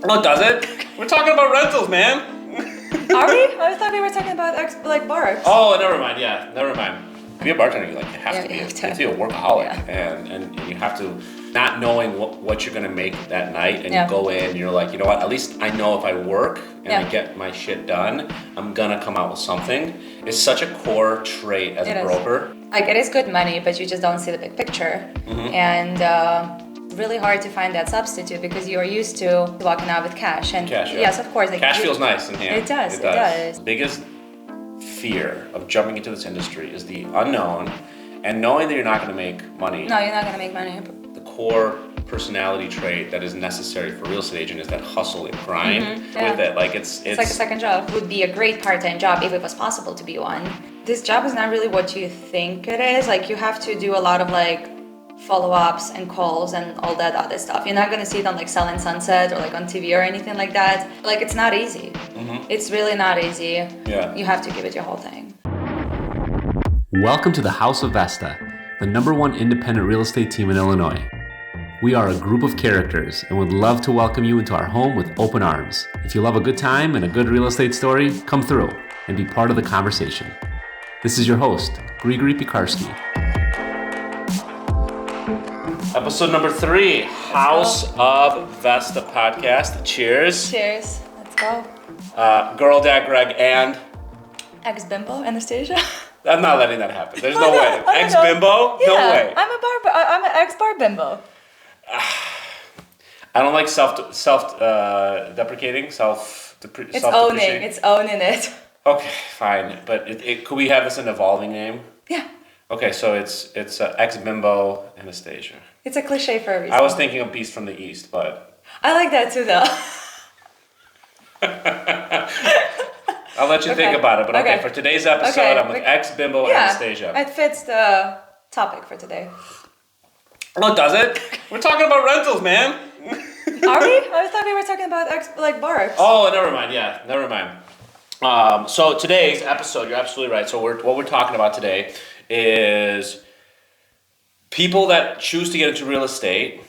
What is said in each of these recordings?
Oh, does it? We're talking about rentals, man. Are we? I thought we were talking about bars. Oh, never mind. Yeah, never mind. To be a bartender, you have to be. You You have have to. to be a workaholic, Yeah. and you have to not knowing what you're gonna make that night, and Yeah. you go in, and you're like, you know what? At least I know if I work and I Yeah. get my shit done, I'm gonna come out with something. It's such a core trait as It a is. broker. It is good money, but you just don't see the big picture. Mm-hmm. And really hard to find that substitute because you are used to walking out with cash. And Cash, yeah. yes, of course. Cash feels nice in hand. It does. Biggest fear of jumping into this industry is the unknown, and knowing that you're not gonna make money. No, you're not gonna make money. The core personality trait that is necessary for a real estate agent is that hustle and grind Yeah. with it. It's It's like a second job. It would be a great part-time job if it was possible to be one. This job is not really what you think it is. You have to do a lot of follow-ups and calls and all that other stuff. You're not gonna see it on Selling Sunset or on TV or anything like that. It's not easy. It's really not easy. Yeah. You have to give it your whole thing. Welcome to the House of Vesta, the #1 independent real estate team in Illinois. We are a group of characters and would love to welcome you into our home with open arms. If you love a good time and a good real estate story, come through and be part of the conversation. This is your host, Grigory Pekarsky. Episode number 3, House of Vesta podcast. Cheers. Cheers. Let's go. Girl Dad Greg and Ex-bimbo, Anastasia? I'm not letting that happen. There's no way. I don't Ex-bimbo? know. No Yeah, way. I'm an ex-bar bimbo. I don't like self-deprecating, It's owning. self-depreciating. It's owning it. Okay, fine. But could we have this an evolving name? Yeah. Okay, so it's ex-bimbo Anastasia. It's a cliche for a reason. I was thinking of Beast from the East, but I like that too, though. I'll let you think Okay. about it. But okay, Okay. for today's episode, Okay. I'm with ex-bimbo Anastasia. It fits the topic for today. Oh, does it? We're talking about rentals, man. Are we? I thought we were talking about bars. Oh, never mind. Yeah, never mind. So today's episode, you're absolutely right. So what we're talking about today is people that choose to get into real estate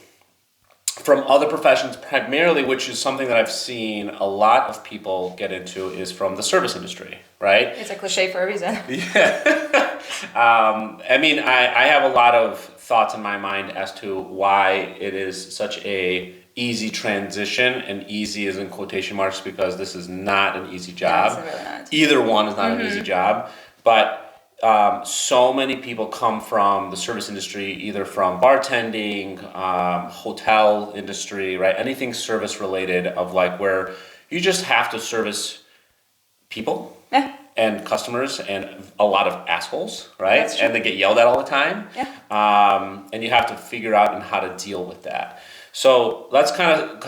from other professions primarily, which is something that I've seen a lot of people get into, is from the service industry, right? It's a cliche for a reason. I have a lot of thoughts in my mind as to why it is such a easy transition, and easy is in quotation marks because this is not an easy job. it's really not. Either one is not an easy job, but so many people come from the service industry, either from bartending, hotel industry, right? Anything service related of where you just have to service people Yeah. and customers and a lot of assholes, right? That's true. And they get yelled at all the time. Yeah. And you have to figure out and how to deal with that. So let's kind of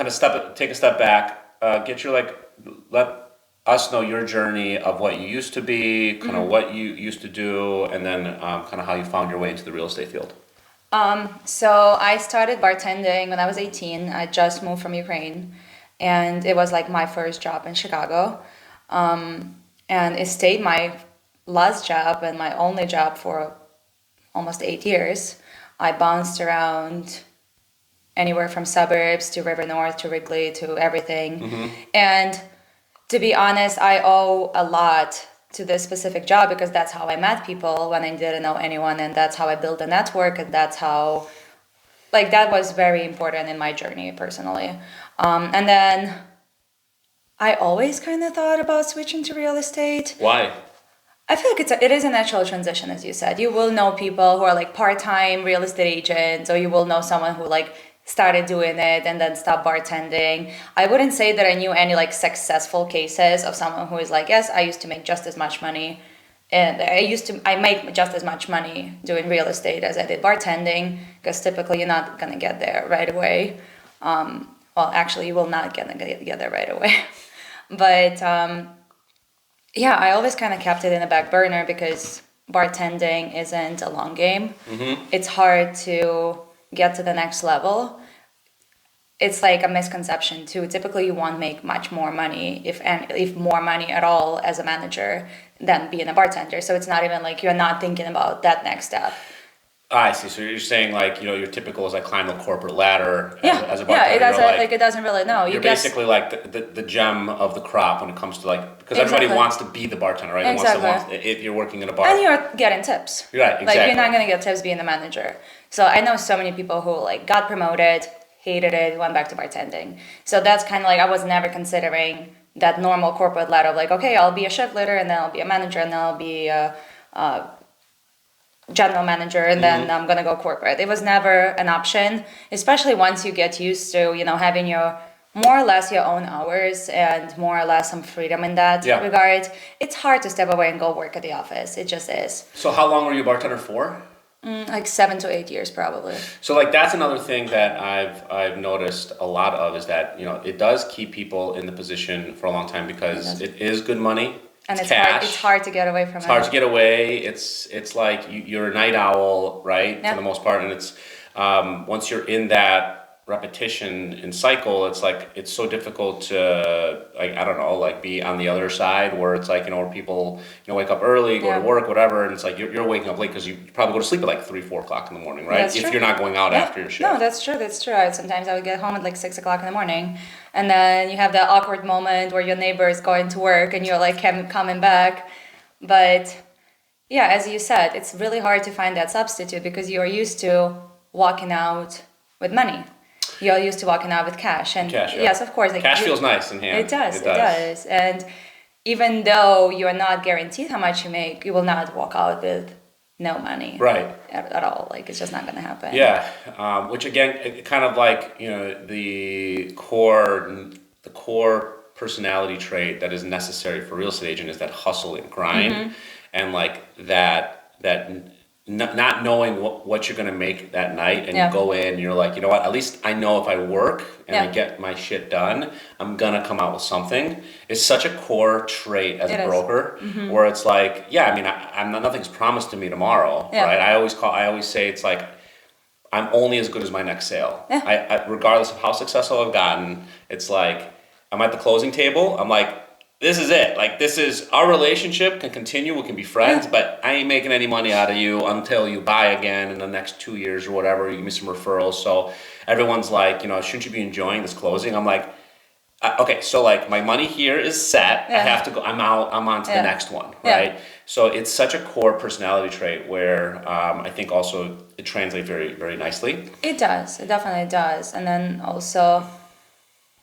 take a step back, get your let us know your journey of what you used to be, kind of what you used to do, and then kind of how you found your way into the real estate field. So I started bartending when I was 18. I just moved from Ukraine, and it was my first job in Chicago. And it stayed my last job and my only job for almost 8 years. I bounced around anywhere from suburbs to River North to Wrigley to everything. And to be honest, I owe a lot to this specific job because that's how I met people when I didn't know anyone, and that's how I built a network, and that's how, that was very important in my journey personally. And then I always kind of thought about switching to real estate. Why? I feel like it is a natural transition, as you said. You will know people who are part-time real estate agents, or you will know someone who started doing it and then stopped bartending. I wouldn't say that I knew any successful cases of someone who is yes, I used to make just as much money, and I make just as much money doing real estate as I did bartending, because typically you're not gonna get there right away. Well, actually, you will not get there right away. But I always kind of kept it in the back burner because bartending isn't a long game. It's hard to get to the next level. It's a misconception too. Typically, you won't make much more money, if more money at all, as a manager than being a bartender. So it's not even you're not thinking about that next step. I see. So you're saying like, your typical is like climb the corporate ladder Yeah, as a yeah, bartender. it doesn't like, it doesn't really know. you're basically like the gem of the crop when it comes to like, because everybody Exactly. wants to be the bartender, right? Exactly. If you're working in a bar. And you're getting tips. Right, Like exactly. you're not gonna get tips being the manager. So I know so many people who like got promoted, hated it, went back to bartending. So that's kind of like I was never considering that normal corporate ladder of like, okay, I'll be a shift leader and then I'll be a manager and then I'll be a general manager and then I'm gonna go corporate. It was never an option, especially once you get used to, having your more or less your own hours and more or less some freedom in that Yeah. regard. It's hard to step away and go work at the office. It just is. So how long were you a bartender for? Like 7 to 8 years probably. So like that's another thing that I've noticed a lot of is that it does keep people in the position for a long time because it is good money. And it's cash. hard. It's hard to get away from it. It's hard to get away. It's like you're a night owl, right? Yeah. For the most part, and it's once you're in that repetition and cycle, it's like it's so difficult to like I don't know, like be on the other side where it's like where people wake up early, go Yeah. to work, whatever, and it's like you're waking up late because you probably go to sleep at like 3-4 o'clock in the morning, right? That's if true. you're not going out Yeah. after your shift. No, that's true. That's true. Sometimes I would get home at like 6 o'clock in the morning, and then you have that awkward moment where your neighbor is going to work and you're like coming back. But yeah, as you said, it's really hard to find that substitute because you're used to walking out with money. You're used to walking out with cash, and Cash, yeah. yes, of course, like Cash feels nice in hand. It does. And even though you're not guaranteed how much you make, you will not walk out with no money. Right. At all. Like it's just not gonna happen. Yeah, which again, it kind of like the core personality trait that is necessary for a real estate agent is that hustle and grind, and like not knowing what you're gonna make that night, and Yeah. you go in, and you're like, you know what? At least I know if I work and I Yeah. get my shit done, I'm gonna come out with something. It's such a core trait as It a is. broker, where it's like, yeah, I mean, I'm not, nothing's promised to me tomorrow, Yeah. right? I always say it's like I'm only as good as my next sale. Yeah. I regardless of how successful I've gotten, it's like I'm at the closing table. I'm like, this is it. Like this is our relationship can continue. We can be friends, Yeah. but I ain't making any money out of you until you buy again in the next 2 years or whatever. You give me some referrals. So everyone's like, shouldn't you be enjoying this closing? I'm like, okay, so like my money here is set. I Yeah. have to go. I'm out. I'm on to the Yeah. next one, Yeah. right? So it's such a core personality trait where I think also it translates very, very nicely. It does. It definitely does. And then also,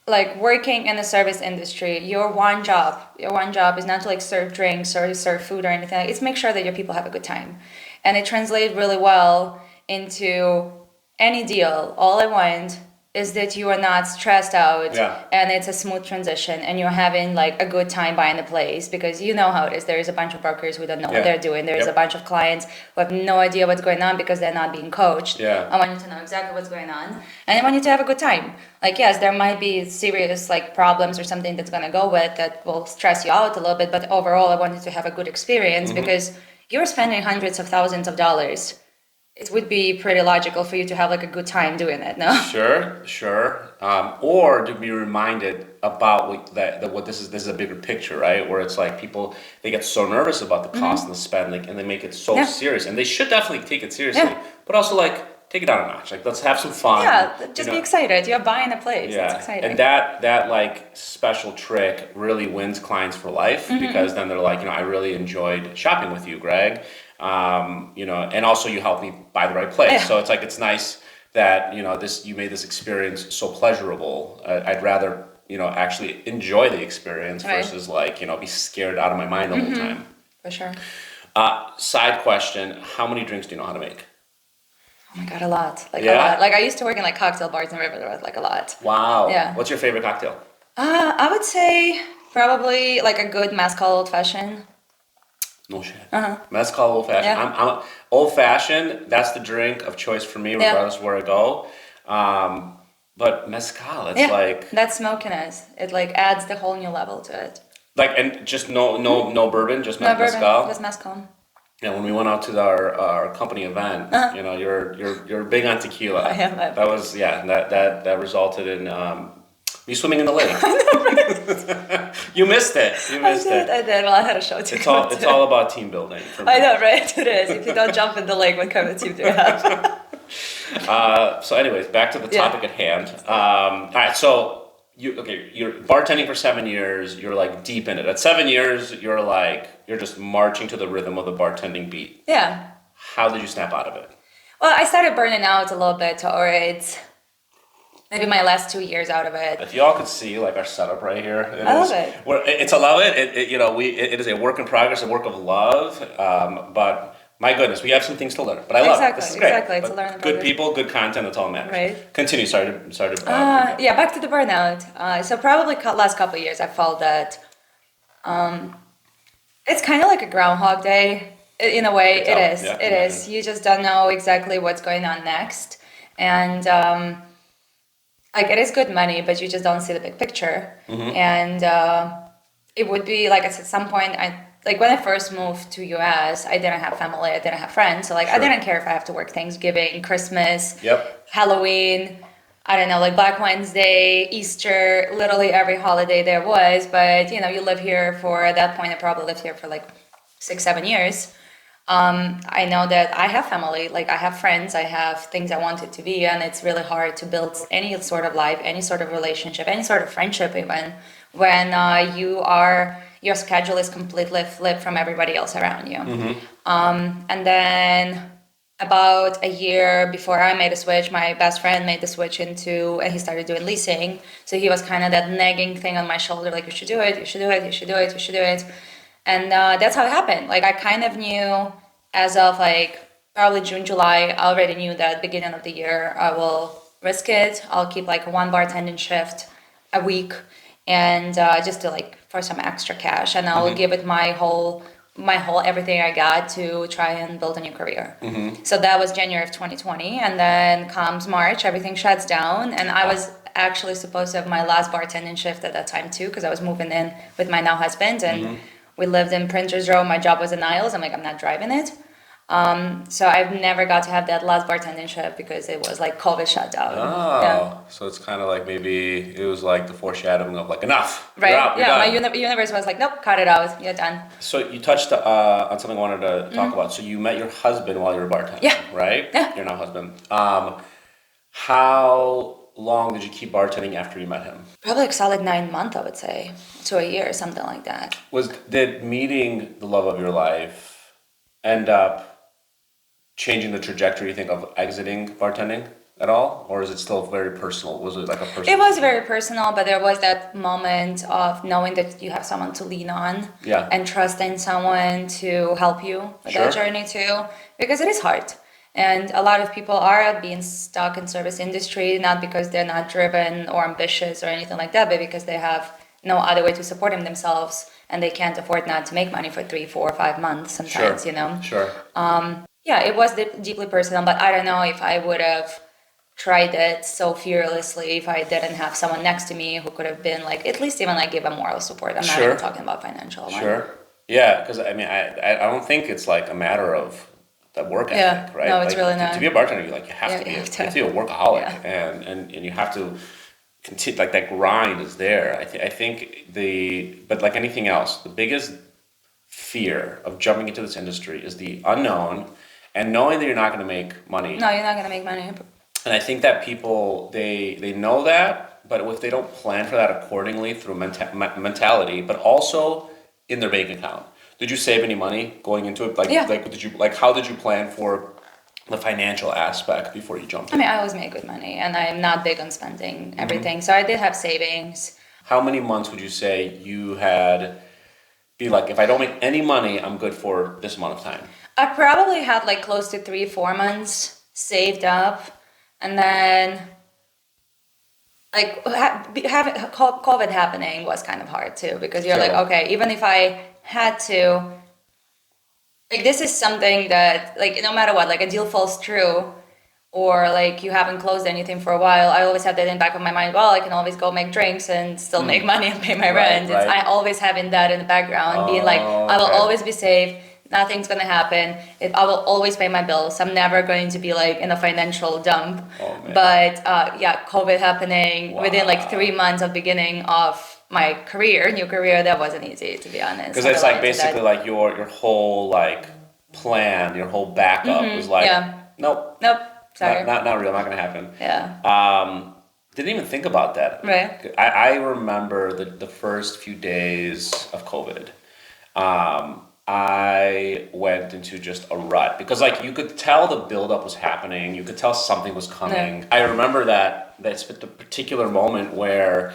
like working in the service industry, your one job is not to like serve drinks or serve food or anything. It's make sure that your people have a good time. And it translates really well into any deal. All I want is that you are not stressed out Yeah. and it's a smooth transition and you're having like a good time buying the place because you know how it is. There is a bunch of brokers who don't know Yeah. what they're doing. There's Yep. a bunch of clients who have no idea what's going on because they're not being coached. Yeah. I want you to know exactly what's going on and I want you to have a good time. Like, yes, there might be serious like problems or something that's going to go with that will stress you out a little bit, but overall I want you to have a good experience because you're spending hundreds of thousands of dollars. It would be pretty logical for you to have like a good time doing it, no? Sure. Or to be reminded about what this is. This is a bigger picture, right? Where it's like people they get so nervous about the cost and the spend, like, and they make it so Yeah. serious, and they should definitely take it seriously. Yeah. But also like take it down a notch. Like let's have some fun. Yeah, just be excited. You're buying a place. Yeah, It's exciting. and that like special trick really wins clients for life because then they're like, I really enjoyed shopping with you, Greg. And also you helped me buy the right place. Yeah. So it's like it's nice that you made this experience so pleasurable. I'd rather actually enjoy the experience Right. versus like be scared out of my mind the whole time. For sure. Side question: how many drinks do you know how to make? Oh my god, a lot. Like Yeah? a lot. Like I used to work in like cocktail bars in River, like a lot. Wow. Yeah. What's your favorite cocktail? I would say probably like a good mezcal old fashioned. No shit. Uh-huh. Mezcal old fashioned. Yeah. I'm old fashioned. That's the drink of choice for me, regardless of where I go. But mezcal, it's like that smokiness. It like adds the whole new level to it. and just no bourbon, just No mezcal. bourbon, just mezcal. Yeah, when we went out to our company event, you're big on tequila. I am. That was that resulted in You swimming in the lake. You missed it. You missed it. I did. Well, I had a show to go It's to. all about team building. For me. I know, right? It is. If you don't jump in the lake, what kind of team do you have? So, anyways, back to the Yeah. topic at hand. All right, so you're bartending for 7 years. You're like deep in it. At 7 years, you're just marching to the rhythm of the bartending beat. Yeah. How did you snap out of it? Well, I started burning out a little bit towards maybe my last 2 years out of it. If y'all could see like our setup right here, I love it. It's a love it. It is a work in progress, a work of love. But my goodness, we have some things to learn. But I love it. This is great. Exactly. It's a But learning good process. people, good content. That's all that matters. Right. Continue. Sorry to. Yeah, back to the burnout. So probably last couple of years, I felt that it's kind of like a Groundhog Day in a way. Could tell. It is. Yeah, It imagine. is. You just don't know exactly what's going on next, and like it is good money, but you just don't see the big picture. Mm-hmm. And it would be like at some point, like when I first moved to US, I didn't have family, I didn't have friends, so like I Sure. didn't care if I have to work Thanksgiving, Christmas. Yep. Halloween, I don't know, like Black Wednesday, Easter, literally every holiday there was. But you know, you live here for, at that point, I probably lived here for like 6-7 years. I know that I have family, like I have friends, I have things I want it to be, and it's really hard to build any sort of life, any sort of relationship, any sort of friendship, even when your schedule is completely flipped from everybody else around you. And then about a year before I made a switch, my best friend made the switch and he started doing leasing. So he was kind of that nagging thing on my shoulder, like, you should do it, you should do it, you should do it, you should do it. And that's how it happened. Like, I kind of knew as of like probably June, July, I already knew that beginning of the year, I will risk it. I'll keep like one bartending shift a week and just to like for some extra cash. And I will give it my whole everything I got to try and build a new career. So that was January of 2020, and then comes March, everything shuts down, and I was actually supposed to have my last bartending shift at that time too, because I was moving in with my now husband, and we lived in Printers Row. My job was in Niles. I'm like, I'm not driving it. So I've never got to have that last bartending shift because it was like COVID shut down. Oh, Yeah. so it's kind of like maybe it was like the foreshadowing of like enough. Right? You're out, you're Yeah, done. my universe was like, nope, cut it out. You're done. So you touched on something I wanted to talk about. So you met your husband while you were bartending, Yeah. right? Yeah. Your now husband. How long did you keep bartending after you met him? Probably like solid 9 months, I would say, to a year, something like that. Did meeting the love of your life end up changing the trajectory, you think, of exiting bartending at all? Or is it still very personal? Was it like a personal? It was very personal, but there was that moment of knowing that you have someone to lean on Yeah. and trusting someone to help you with Sure. that journey too, because it is hard. And a lot of people are being stuck in service industry, not because they're not driven or ambitious or anything like that, but because they have no other way to support themselves and they can't afford not to make money for 3, 4, 5 months sometimes, Sure. you know? Sure. Yeah, it was deeply personal, but I don't know if I would have tried it so fearlessly if I didn't have someone next to me who could have been like, at least even like give a moral support. I'm not Sure. even talking about financial one. Sure. Yeah, because I mean, I don't think it's like a matter of that work ethic, Yeah. right? No, it's Like, really to- not. To be a bartender, you have Yeah, to be you you have to. have to be a workaholic, Yeah. and you have to continue. Like that grind is there. I think but like anything else, the biggest fear of jumping into this industry is the unknown, and knowing that you're not going to make money. No, you're not gonna make money. And I think that people they know that, but if they don't plan for that accordingly through mentality, but also in their bank account. Did you save any money going into it? Like, Yeah. How did you plan for the financial aspect before you jumped I in? mean, I always make good money, and I'm not big on spending everything. So I did have savings. How many months would you say you had be like, if I don't make any money, I'm good for this amount of time? I probably had like close to 3-4 months saved up, and then like having COVID happening was kind of hard too, because you're like, Sure. okay, even if I had to, like this is something that like no matter what, like a deal falls through, or like you haven't closed anything for a while, I always have that in the back of my mind. Well, I can always go make drinks and still make money and pay my Right, rent. right. I always having that in the background, being like, I will okay. always be safe. nothing's gonna happen. I will always pay my bills. I'm never going to be like in a financial dump. Oh, man. But COVID happening within like Wow. 3 months of beginning of my new career, that wasn't easy, to be honest. Because it's like I related to that. basically like your whole like plan, your whole backup was like, yeah. nope, Nope. Sorry. not real, not gonna happen. Yeah. Didn't even think about that. Right. I remember the first few days of COVID. I went into just a rut because like you could tell the buildup was happening. You could tell something was coming. Yeah. I remember that's the particular moment where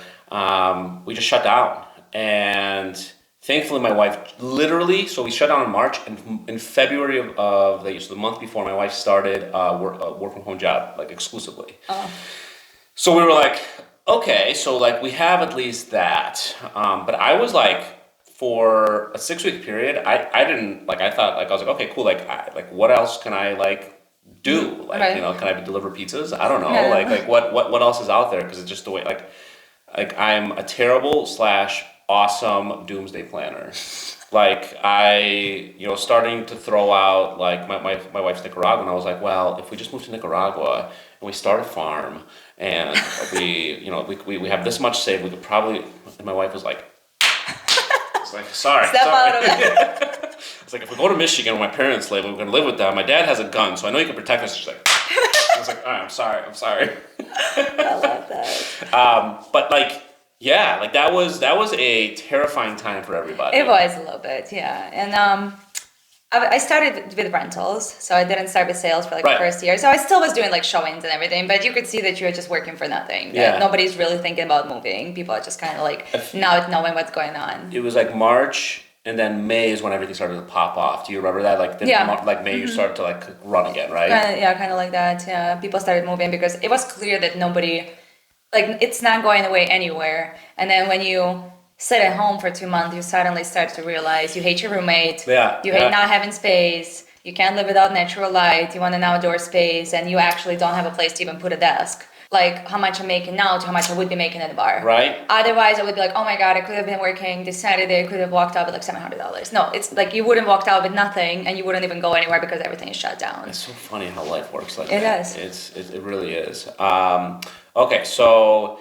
we just shut down, and thankfully my wife literally. So we shut down in March, and in February of the month before, my wife started a work from home job like exclusively. So we were like, okay, so like we have at least that. But I was like, for a 6-week period, I didn't like. I thought like I was like, okay, cool. Like what else can I like do? Like Right. can I deliver pizzas? I don't know. Yeah. Like what else is out there? Because it's just the way like I'm a terrible / awesome doomsday planner. Like I, starting to throw out like my wife's Nicaraguan. I was like, well, if we just move to Nicaragua and we start a farm and we have this much saved, we could probably. And my wife was like, it's like sorry. Step out of it. It's like if we go to Michigan where my parents live, we're gonna live with them. My dad has a gun, so I know you can protect us. She's like, I was like, all right, I'm sorry. I love that. But like. Yeah, like that was a terrifying time for everybody. It was a little bit, yeah. And I started with rentals, so I didn't start with sales for like Right. the first year. So I still was doing like showings and everything, but you could see that you're just working for nothing. Yeah. That nobody's really thinking about moving. People are just kind of like not knowing what's going on. It was like March, and then May is when everything started to pop off. Do you remember that? Like Yeah. Like May, you started to like run again, right? Kind of like that. Yeah, people started moving because it was clear that nobody, like, it's not going away anywhere. And then when you sit at home for 2 months, you suddenly start to realize you hate your roommate. Yeah, You yeah. hate not having space. You can't live without natural light. You want an outdoor space, and you actually don't have a place to even put a desk. Like how much I'm making now to how much I would be making at the bar. Right. Otherwise, I would be like, oh my God, I could have been working this Saturday. I could have walked out with like $700. No, it's like you wouldn't walked out with nothing, and you wouldn't even go anywhere because everything is shut down. It's so funny how life works like It that. is. It really is. Okay, so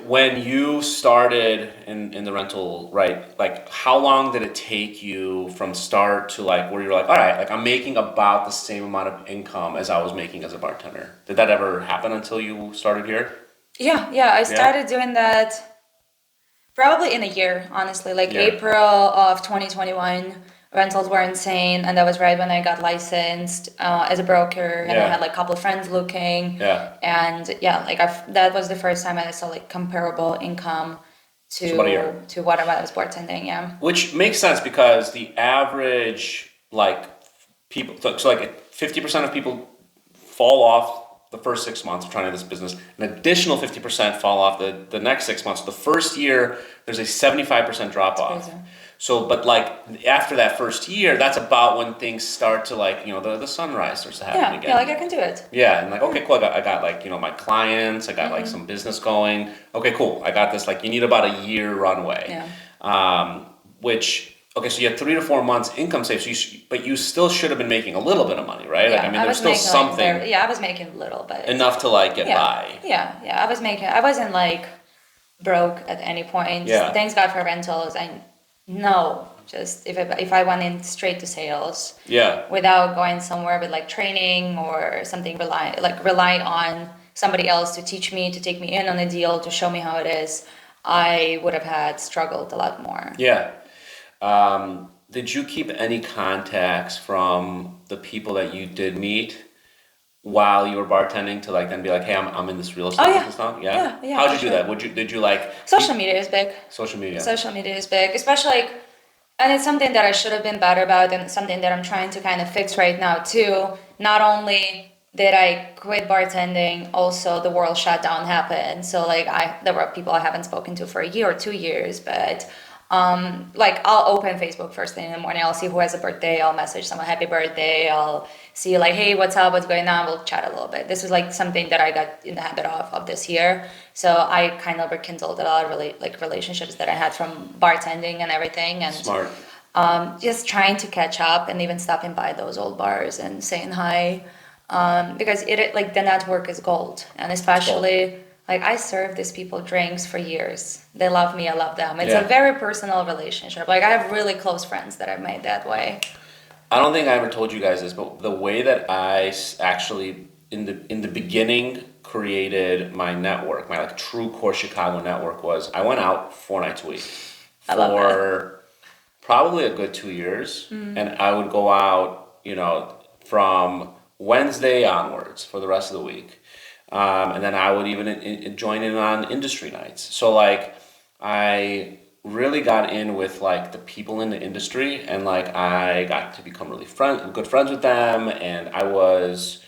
when you started in the rental, right, like how long did it take you from start to like where you're like, all right, like I'm making about the same amount of income as I was making as a bartender? Did that ever happen until you started here? Yeah. I started doing that probably in a year, honestly. Like Yeah. April of 2021, rentals were insane, and that was right when I got licensed as a broker, and Yeah. I had like a couple of friends looking. Yeah. And like that was the first time I saw like comparable income to about a year. to what I was bartending. Yeah. Which makes sense because the average like people so like 50% of people fall off the first 6 months of trying this business. An additional 50% fall off the next 6 months. The first year there's a 75% drop off. crazy. So but like after that first year, that's about when things start to like, the sunrise starts to happen Yeah. again. Yeah. Like I can do it. Yeah, and like, okay, cool. I got like, my clients. I got like some business going. Okay, cool. I got this. Like, you need about a year runway. Yeah. Okay, so you had 3 to 4 months income saved. So but you still should have been making a little bit of money, right? Yeah. Like, I mean, there's was still making, something Like, I was making a little bit. enough to like get by. Yeah. I wasn't like broke at any point. Yeah. Thanks God for rentals. I know just if I went in straight to sales Yeah. without going somewhere with like training or something, rely on somebody else to teach me, to take me in on a deal, to show me how it is, I would have struggled a lot more. Yeah. Did you keep any contacts from the people that you did meet while you were bartending to like then be like, hey, I'm in this real estate Oh, yeah. business now? Yeah, How'd for you do sure. that? Did you like Social media is big. social media? Social media is big, especially like, and it's something that I should have been better about, and something that I'm trying to kind of fix right now too. Not only did I quit bartending, also the world shutdown happened. So like there were people I haven't spoken to for a year or 2 years, but like I'll open Facebook first thing in the morning. I'll see who has a birthday. I'll message someone happy birthday. I'll see like, hey, what's up? What's going on? We'll chat a little bit. This is like something that I got in the habit of this year. So I kind of rekindled a lot of relationships that I had from bartending and everything. And Smart. just trying to catch up and even stopping by those old bars and saying hi, because it like the network is gold, and especially like I serve these people drinks for years. They love me, I love them. It's a very personal relationship. Like I have really close friends that I've made that way. I don't think I ever told you guys this, but the way that I actually in the beginning created my network, my like true core Chicago network, was I went out 4 nights a week for probably a good 2 years, and I would go out, from Wednesday onwards for the rest of the week, and then I would even join in on industry nights. So like I really got in with like the people in the industry, and like I got to become really good friends with them, and I was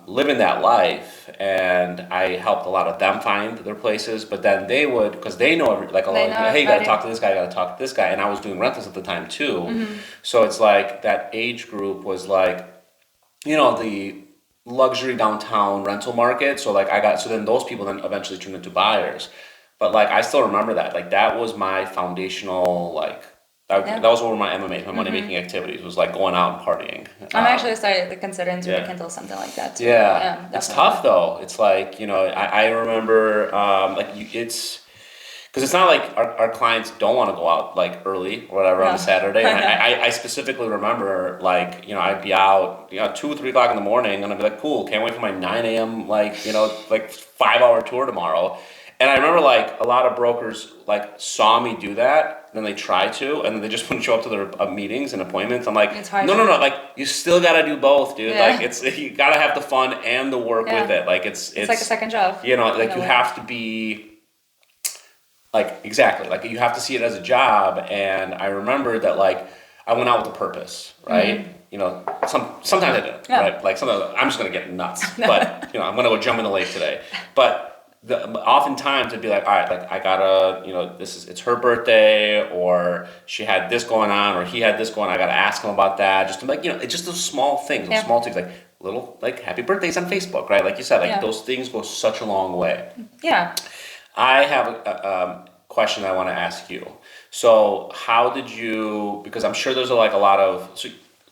living that life, and I helped a lot of them find their places. But then they would, because they know hey, you gotta talk to this guy, you gotta talk to this guy, and I was doing rentals at the time too. So it's like that age group was like, the luxury downtown rental market. So like so then those people then eventually turned into buyers. But like I still remember that, like that was my foundational, like that was one of my MMA, my money making activities, was like going out and partying. I'm actually starting to consider to rekindle something like that too. Yeah, it's tough though. It's like, I remember it's because it's not like our clients don't want to go out like early or whatever on a Saturday. And I specifically remember like, I'd be out, 2 or 3 o'clock in the morning, and I'd be like, cool, can't wait for my 9 a.m. like 5-hour tour tomorrow. And I remember like a lot of brokers like saw me do that, then they try to, and then they just wouldn't show up to their meetings and appointments. I'm like, no, like you still gotta do both, dude. Yeah. Like you gotta have the fun and the work with it. Like it's like a second job. You have to be like, exactly, like you have to see it as a job. And I remember that like I went out with a purpose, right? Sometimes I didn't, right? Like sometimes I'm just gonna get nuts, but I'm gonna go jump in the lake today, but. Oftentimes it'd be like, all right, like I gotta, it's her birthday, or she had this going on, or he had this going on. I gotta ask him about that. Just to like, it's just those small things, like little like happy birthdays on Facebook, right? Like you said, like those things go such a long way. Yeah. I have a question I want to ask you. So how did you? Because I'm sure there's a lot of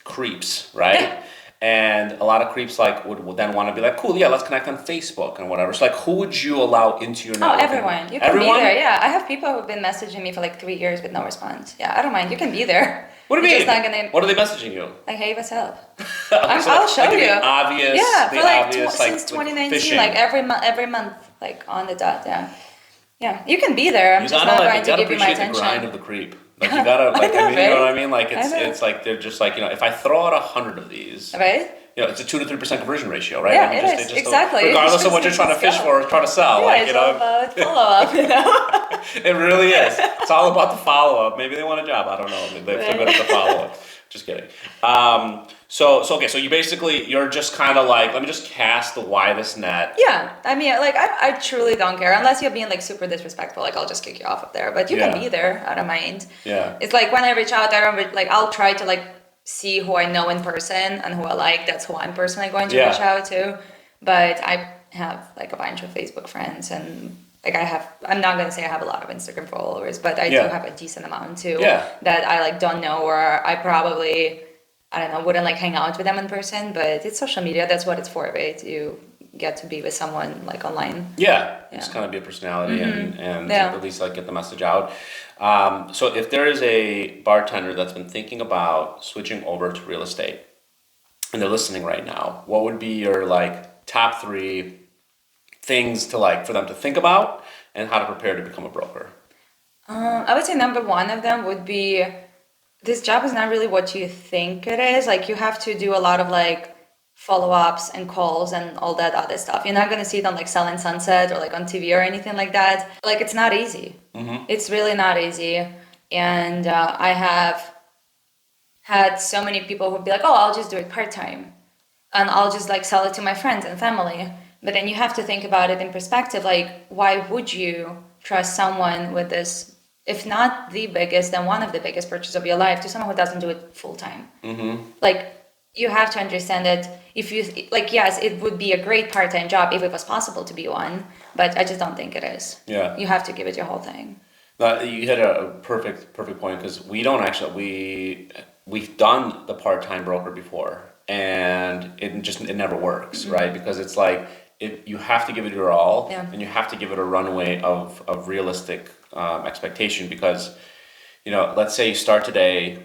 creeps, right? Yeah. And a lot of creeps like would then want to be like, cool, yeah, let's connect on Facebook and whatever. So like, who would you allow into your network? Oh, everyone. You can be there. Yeah, I have people who've been messaging me for like 3 years with no response. Yeah, I don't mind. You can be there. What do you mean? What are they messaging you? Like, hey, what's up? I'll show you. The obvious. Yeah, for like obvious, since 2019, like every month, like on the dot. Yeah. You can be there. I'm just not going to give you my attention. The grind of the creep. Like you gotta, like, you know what I mean? Like it's like they're just like, if I throw out 100 of these, right? It's a 2 to 3% conversion ratio, right? Yeah, it is exactly. Regardless of what you're trying to fish for or trying to sell, it's all about follow-up. It really is. It's all about the follow-up. Maybe they want a job. I don't know. They're good at the follow-up. Just kidding. So you're just kind of like, let me just cast the widest net. Yeah, I mean, like I truly don't care unless you're being like super disrespectful. Like I'll just kick you off of there, but you can be there. I don't mind. Yeah. It's like when I reach out, I'll try to like see who I know in person and who I like. That's who I'm personally going to reach out to. But I have like a bunch of Facebook friends, and like I'm not gonna say I have a lot of Instagram followers, but I do have a decent amount too. That I like don't know, or I probably, I don't know, wouldn't like hang out with them in person, but it's social media. That's what it's for, right? You get to be with someone like online. Just kind of be a personality and at least like get the message out. So if there is a bartender that's been thinking about switching over to real estate and they're listening right now, what would be your like top 3 things to like for them to think about and how to prepare to become a broker? I would say number 1 of them would be, this job is not really what you think it is. Like you have to do a lot of like follow-ups and calls and all that other stuff. You're not going to see it on like Selling Sunset or like on TV or anything like that. Like it's not easy. It's really not easy. And I have had so many people who'd be like, oh, I'll just do it part-time and I'll just like sell it to my friends and family. But then you have to think about it in perspective. Like, why would you trust someone with this, if not the biggest, then one of the biggest purchases of your life, to someone who doesn't do it full-time? Like, you have to understand that if you, like, yes, it would be a great part-time job if it was possible to be one, but I just don't think it is. Yeah. You have to give it your whole thing. You hit a perfect point because we don't actually we've done the part-time broker before and it never works, right? Because it's like you have to give it your all, Yeah. and you have to give it a runway of realistic expectation because let's say you start today.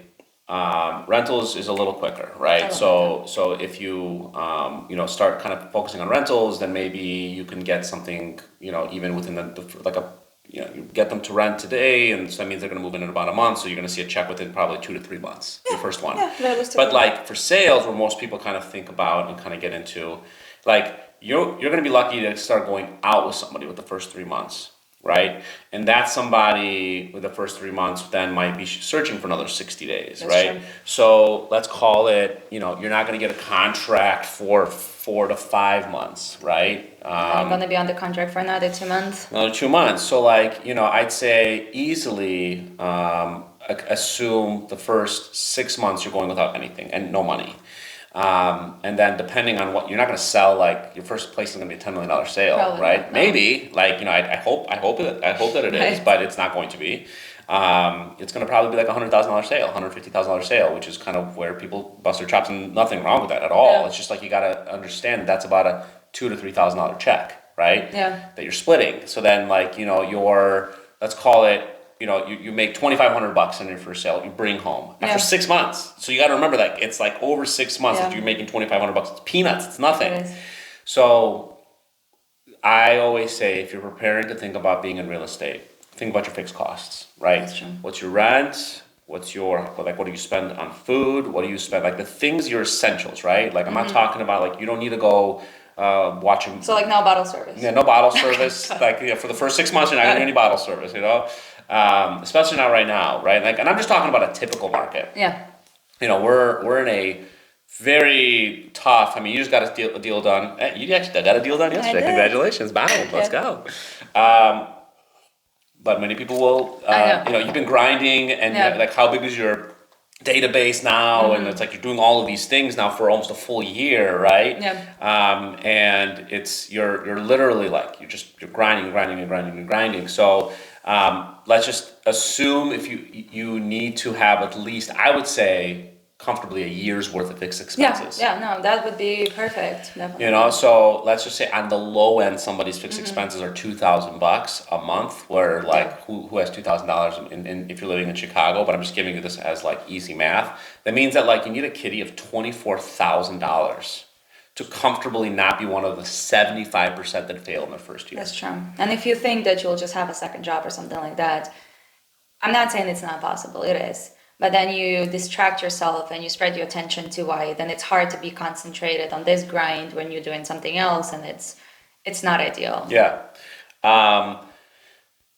Rentals is a little quicker, right? So if you start kind of focusing on rentals, then maybe you can get something even within like a you get them to rent today, and so that means they're going to move in about a month. So you're going to see a check within probably 2 to 3 months, your first one. Yeah, realistically. But like for sales, where most people kind of think about and kind of get into, like you're going to be lucky to start going out with somebody with the first 3 months. Right, and that somebody with the first 3 months then might be searching for another 60 days, That's right? true. So let's call it, you're not going to get a contract for 4 to 5 months, right? I'm going to be under contract for another 2 months. Another 2 months. So like, I'd say easily assume the first 6 months you're going without anything and no money. And then depending on what, you're not going to sell, like your first place is going to be a $10 million sale, Probably right? not, no. Maybe, like, I hope that it is, Right. but it's not going to be. It's going to probably be like a $100,000 sale, $150,000 sale, which is kind of where people bust their chops, and nothing wrong with that at all. Yeah. It's just like, you got to understand that's about a $2,000 to $3,000 check, right? Yeah. That you're splitting. So then like, let's call it, you make $2,500 on your first sale, you bring home after Yeah. 6 months. So you got to remember that it's like over 6 months Yeah. that you're making $2,500. It's peanuts. It's nothing. It is. So I always say, if you're preparing to think about being in real estate, think about your fixed costs, right? That's true. What's your rent? What do you spend on food? What do you spend, like the things, your essentials, right? Like I'm not talking about like, you don't need to go watching. So like no bottle service. Yeah, no bottle service. Like for the first 6 months, you're not gonna do any bottle service, especially not right now, right? Like, and I'm just talking about a typical market. Yeah. We're in a very tough. I mean, you just got a deal done. You actually got a deal done yesterday. did. Congratulations, bam, let's go. But many people will. I know. You've been grinding, and Yeah. like, how big is your database now? And it's like you're doing all of these things now for almost a full year, right? Yeah. And it's you're literally like you're grinding. So let's just assume if you need to have at least, I would say, comfortably a year's worth of fixed expenses. Yeah. No, that would be perfect. Definitely. So let's just say on the low end, somebody's fixed expenses are $2,000 a month, where like who has $2,000 in if you're living in Chicago, but I'm just giving you this as like easy math. That means that like you need a kitty of $24,000 to comfortably not be one of the 75% that fail in their first year. That's true. And if you think that you'll just have a second job or something like that, I'm not saying it's not possible. It is. But then you distract yourself and you spread your attention too wide, and it's hard to be concentrated on this grind when you're doing something else, and it's not ideal. Yeah.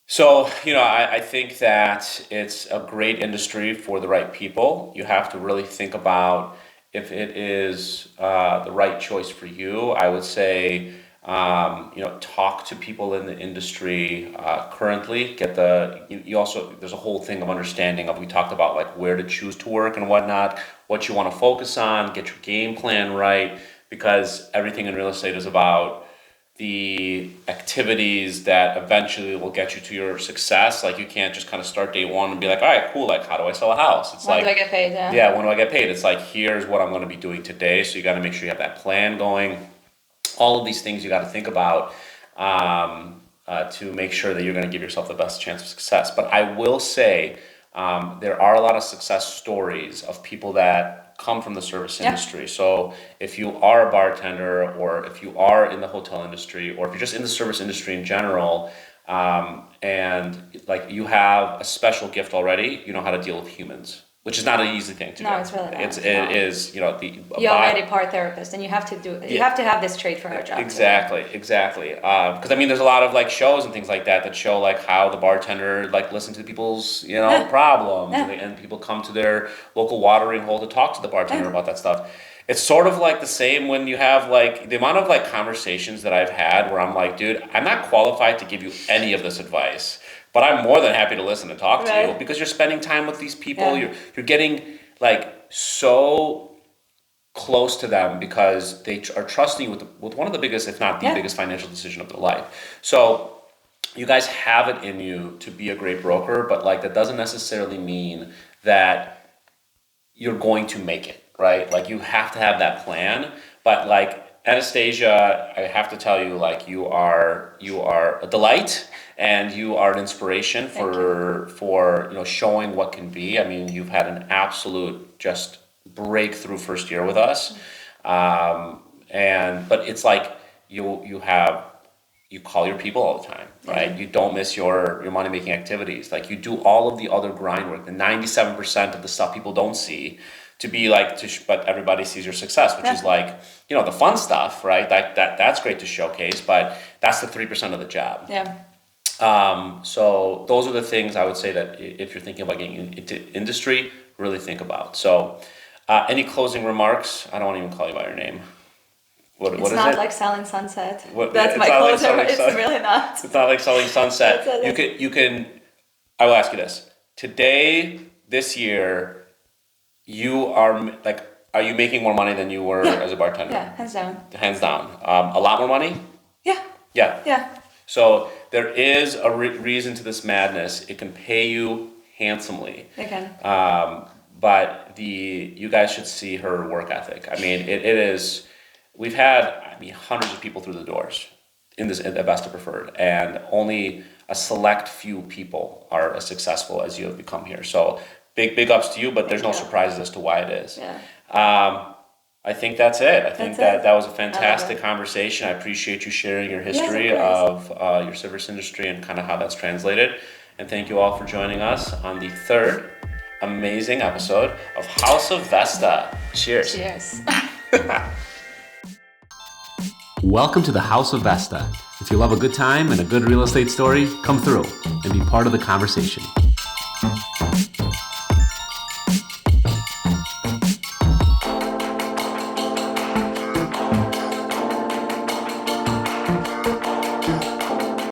So, I think that it's a great industry for the right people. You have to really think about if it is the right choice for you. I would say, talk to people in the industry currently. You also, there's a whole thing of understanding of, we talked about like where to choose to work and whatnot, what you want to focus on, get your game plan right, because everything in real estate is about the activities that eventually will get you to your success. Like you can't just kind of start day one and be like, all right, cool, like how do I sell a house? It's When like, do I get paid? yeah, when do I get paid? It's like, here's what I'm going to be doing today. So you got to make sure you have that plan going. All of these things you got to think about to make sure that you're going to give yourself the best chance of success. But I will say there are a lot of success stories of people that come from the service industry. So if you are a bartender, or if you are in the hotel industry, or if you're just in the service industry in general, and like you have a special gift already, you know how to deal with humans, which is not an easy thing to do. No, it's really not. It is, You're already part therapist, and you have to have this trait for our job. Exactly. Because I mean, there's a lot of like shows and things like that show like how the bartender like listen to people's problems, and people come to their local watering hole to talk to the bartender about that stuff. It's sort of like the same when you have like the amount of like conversations that I've had where I'm like, dude, I'm not qualified to give you any of this advice, but I'm more than happy to listen and talk to you, because you're spending time with these people. Yeah. You're getting like so close to them because they are trusting you with one of the biggest, if not the biggest financial decision of their life. So you guys have it in you to be a great broker, but like that doesn't necessarily mean that you're going to make it, right? Like you have to have that plan, but like Anastasia, I have to tell you, like you are a delight and you are an inspiration for showing what can be. I mean, you've had an absolute just breakthrough first year with us, but it's like you call your people all the time, right? You don't miss your money making activities. Like you do all of the other grind work, the 97% of the stuff people don't see, to be like but everybody sees your success, which is like the fun stuff, right? That's great to showcase, but that's the 3% of the job. Yeah. So those are the things I would say that if you're thinking about getting into industry, really think about. So any closing remarks? I don't want to even call you by your name. What It's is not it? like selling sunset. What- That's it's my not like closer. selling It's really not. It's not like selling sunset. That's it. You can. I will ask you this: today, this year, you are like, are you making more money than you were as a bartender? Yeah, hands down. Hands down. A lot more money. Yeah. Yeah. Yeah. So there is a reason to this madness. It can pay you handsomely. Again. But you guys should see her work ethic. I mean, it is. We've had hundreds of people through the doors in Vesta Preferred, and only a select few people are as successful as you have become here. So big ups to you, but there's no surprises as to why it is. Yeah. I think that's it. I think that was a fantastic it. conversation. I appreciate you sharing your history Yes, of your service industry and kind of how that's translated. And thank you all for joining us on the third amazing episode of House of Vesta. Cheers. Cheers. Welcome to the House of Vesta. If you love a good time and a good real estate story, come through and be part of the conversation.